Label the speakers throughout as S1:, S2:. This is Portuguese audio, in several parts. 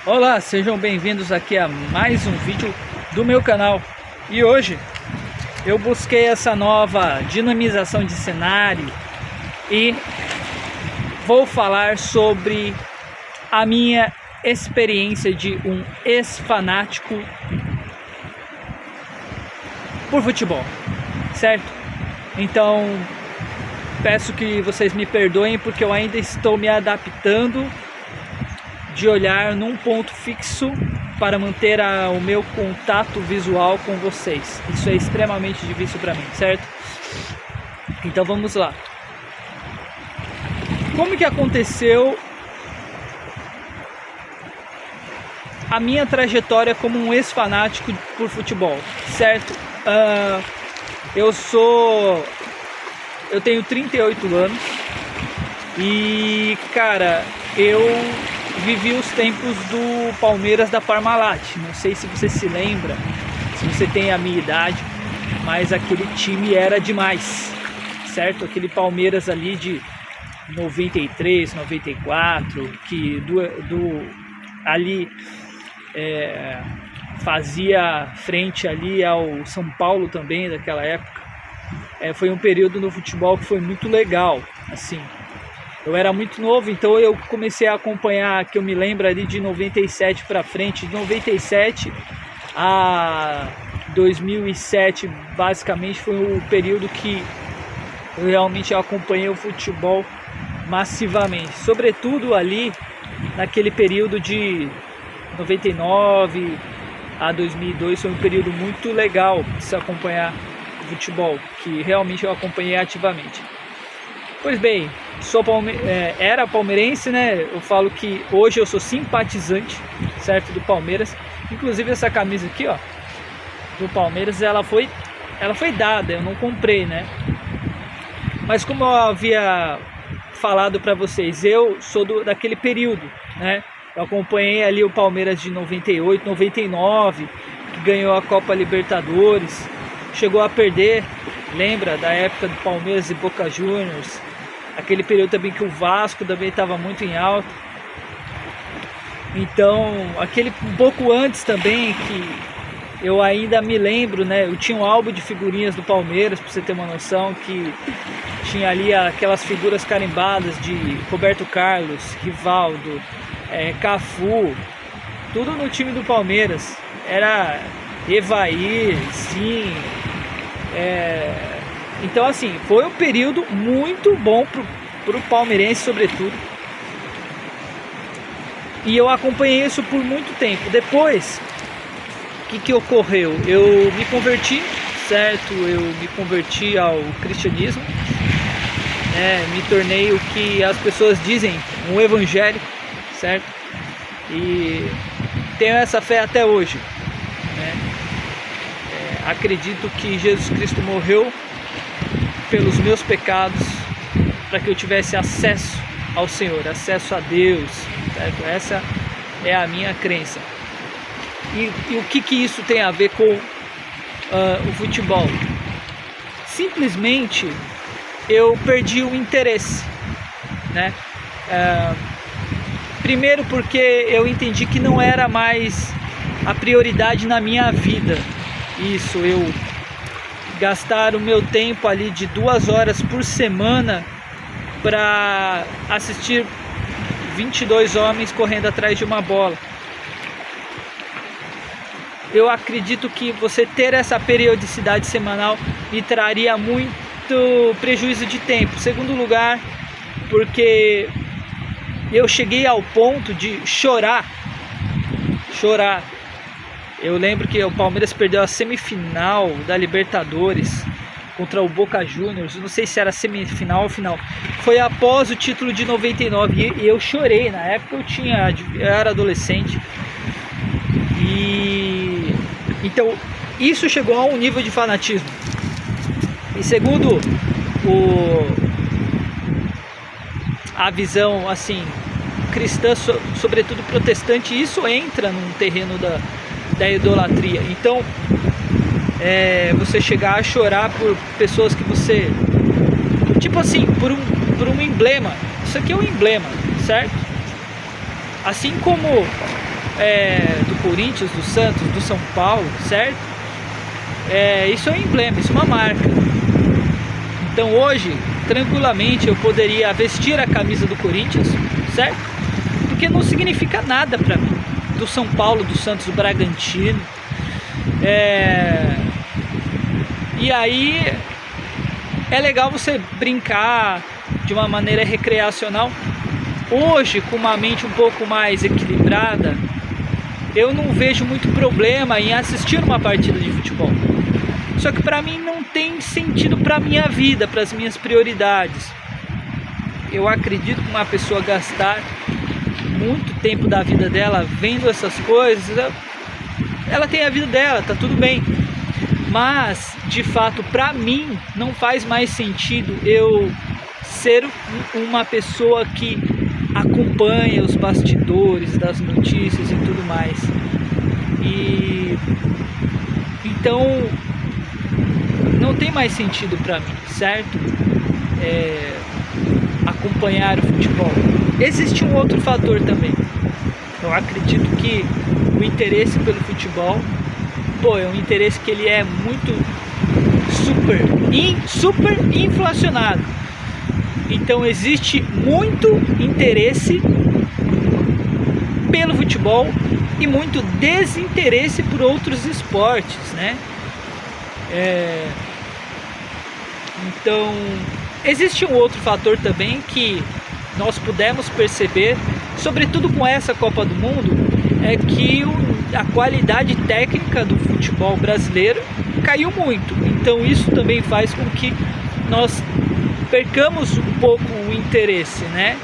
S1: Olá, sejam bem-vindos aqui a mais um vídeo do meu canal. E hoje eu busquei essa nova dinamização de cenário e vou falar sobre a minha experiência de um ex-fanático por futebol, certo? Então peço que vocês me perdoem porque eu ainda estou me adaptando de olhar num ponto fixo para manter o meu contato visual com vocês. Isso é extremamente difícil para mim, certo? Então vamos lá. Como que aconteceu a minha trajetória como um ex-fanático por futebol, certo? Eu tenho 38 anos e, cara, eu vivi os tempos do Palmeiras da Parmalat. Não sei se você se lembra, se você tem a minha idade, mas aquele time era demais, certo? Aquele Palmeiras ali de 93, 94, que ali fazia frente ali ao São Paulo também daquela época. Foi um período no futebol que foi muito legal, assim. Eu era muito novo, então eu comecei a acompanhar, que eu me lembro ali de 97 para frente, de 97 a 2007, basicamente foi o período que eu realmente acompanhei o futebol massivamente. Sobretudo ali, naquele período de 99 a 2002, foi um período muito legal de se acompanhar o futebol, que realmente eu acompanhei ativamente. Pois bem, era palmeirense, né? Eu falo que hoje eu sou simpatizante, certo, do Palmeiras. Inclusive essa camisa aqui, ó, do Palmeiras, ela foi dada, eu não comprei, né? Mas como eu havia falado para vocês, eu sou daquele período, né? Eu acompanhei ali o Palmeiras de 98, 99, que ganhou a Copa Libertadores, chegou a perder, lembra da época do Palmeiras e Boca Juniors? Aquele período também que o Vasco também estava muito em alta. Então, um pouco antes também, que eu ainda me lembro, né? Eu tinha um álbum de figurinhas do Palmeiras, para você ter uma noção, que tinha ali aquelas figuras carimbadas de Roberto Carlos, Rivaldo, Cafu, tudo no time do Palmeiras. Era Evair, sim. Então, assim, foi um período muito bom pro palmeirense, sobretudo. E eu acompanhei isso por muito tempo. Depois, o que ocorreu? Eu me converti, certo? Eu me converti ao cristianismo. Me tornei o que as pessoas dizem, um evangélico, certo? E tenho essa fé até hoje, né? Acredito que Jesus Cristo morreu pelos meus pecados, para que eu tivesse acesso ao Senhor, acesso a Deus, certo? Essa é a minha crença. E o que isso tem a ver com o futebol? Simplesmente eu perdi o interesse, né? Primeiro porque eu entendi que não era mais a prioridade na minha vida. Isso, eu gastar o meu tempo ali de 2 horas por semana para assistir 22 homens correndo atrás de uma bola. Eu acredito que você ter essa periodicidade semanal me traria muito prejuízo de tempo. Segundo lugar, porque eu cheguei ao ponto de chorar. Eu lembro que o Palmeiras perdeu a semifinal da Libertadores contra o Boca Juniors. Não sei se era semifinal ou final. Foi após o título de 99 e eu chorei. Na época eu era adolescente. E então isso chegou a um nível de fanatismo. E segundo a visão assim cristã, sobretudo protestante, isso entra num terreno da idolatria. Então você chegar a chorar por pessoas que você, tipo assim, por um emblema. Isso aqui é um emblema, certo? Assim como do Corinthians, do Santos, do São Paulo, certo? Isso é um emblema, isso é uma marca. Então hoje, tranquilamente, eu poderia vestir a camisa do Corinthians, certo? Porque não significa nada para mim. Do São Paulo, do Santos, do Bragantino. E aí é legal você brincar de uma maneira recreacional. Hoje, com uma mente um pouco mais equilibrada, eu não vejo muito problema em assistir uma partida de futebol. Só que para mim não tem sentido para a minha vida, para as minhas prioridades. Eu acredito que uma pessoa gastar muito tempo da vida dela vendo essas coisas, ela tem a vida dela, tá tudo bem. Mas, de fato, para mim, não faz mais sentido eu ser uma pessoa que acompanha os bastidores das notícias e tudo mais. Então, não tem mais sentido para mim, certo? Acompanhar o futebol. Existe um outro fator também. Eu acredito que o interesse pelo futebol, é um interesse que ele é muito super inflacionado. Então existe muito interesse pelo futebol e muito desinteresse por outros esportes, né? Então existe um outro fator também que nós pudemos perceber, sobretudo com essa Copa do Mundo, é que a qualidade técnica do futebol brasileiro caiu muito. Então isso também faz com que nós percamos um pouco o interesse, né?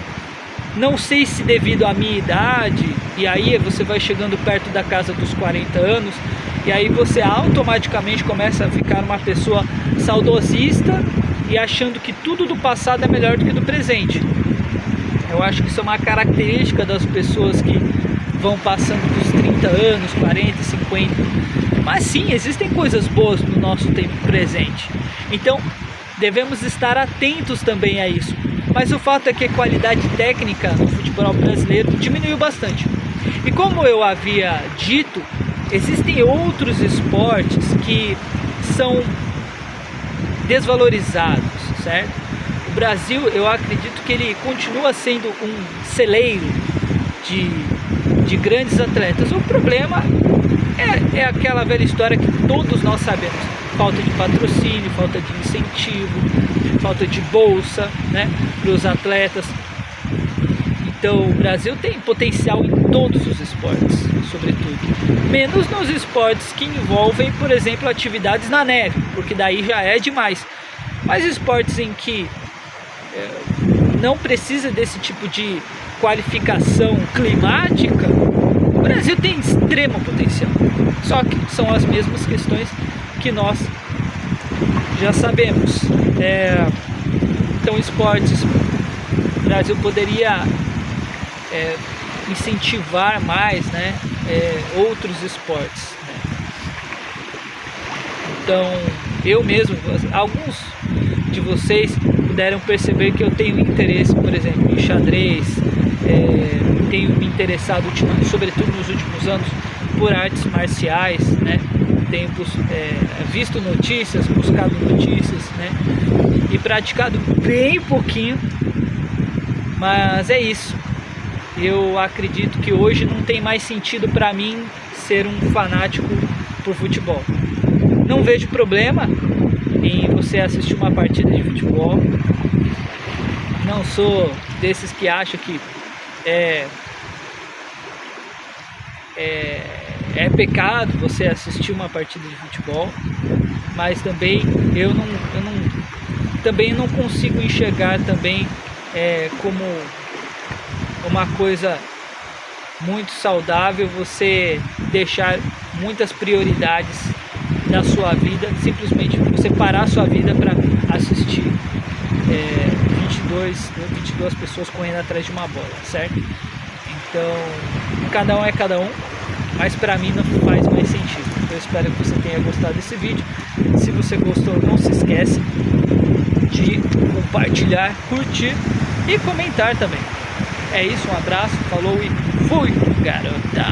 S1: Não sei se devido à minha idade, e aí você vai chegando perto da casa dos 40 anos, e aí você automaticamente começa a ficar uma pessoa saudosista e achando que tudo do passado é melhor do que do presente. Eu acho que isso é uma característica das pessoas que vão passando dos 30 anos, 40, 50. Mas sim, existem coisas boas no nosso tempo presente. Então, devemos estar atentos também a isso. Mas o fato é que a qualidade técnica no futebol brasileiro diminuiu bastante. E como eu havia dito, existem outros esportes que são desvalorizados, certo? O Brasil, eu acredito que ele continua sendo um celeiro de grandes atletas. O problema é aquela velha história que todos nós sabemos: falta de patrocínio, falta de incentivo, falta de bolsa, né, para os atletas. Então o Brasil tem potencial em todos os esportes, sobretudo, menos nos esportes que envolvem, por exemplo, atividades na neve, porque daí já é demais. Mas esportes em que não precisa desse tipo de qualificação climática, o Brasil tem extremo potencial. Só que são as mesmas questões que nós já sabemos. Então, esportes, o Brasil poderia incentivar mais, né, outros esportes, né? Então, eu mesmo, alguns de vocês puderam perceber que eu tenho interesse, por exemplo, em xadrez, tenho me interessado, sobretudo nos últimos anos, por artes marciais, né? Tenho visto notícias, buscado notícias, né? E praticado bem pouquinho, mas é isso. Eu acredito que hoje não tem mais sentido para mim ser um fanático por futebol. Não vejo problema em você assistir uma partida de futebol. Não sou desses que acham que é pecado você assistir uma partida de futebol, mas também eu também não consigo enxergar também como uma coisa muito saudável você deixar muitas prioridades da sua vida, simplesmente você parar a sua vida para assistir 22 pessoas correndo atrás de uma bola, certo? Então, cada um é cada um, mas para mim não faz mais sentido. Eu espero que você tenha gostado desse vídeo. Se você gostou, não se esquece de compartilhar, curtir e comentar também. É isso, um abraço, falou e fui, garota!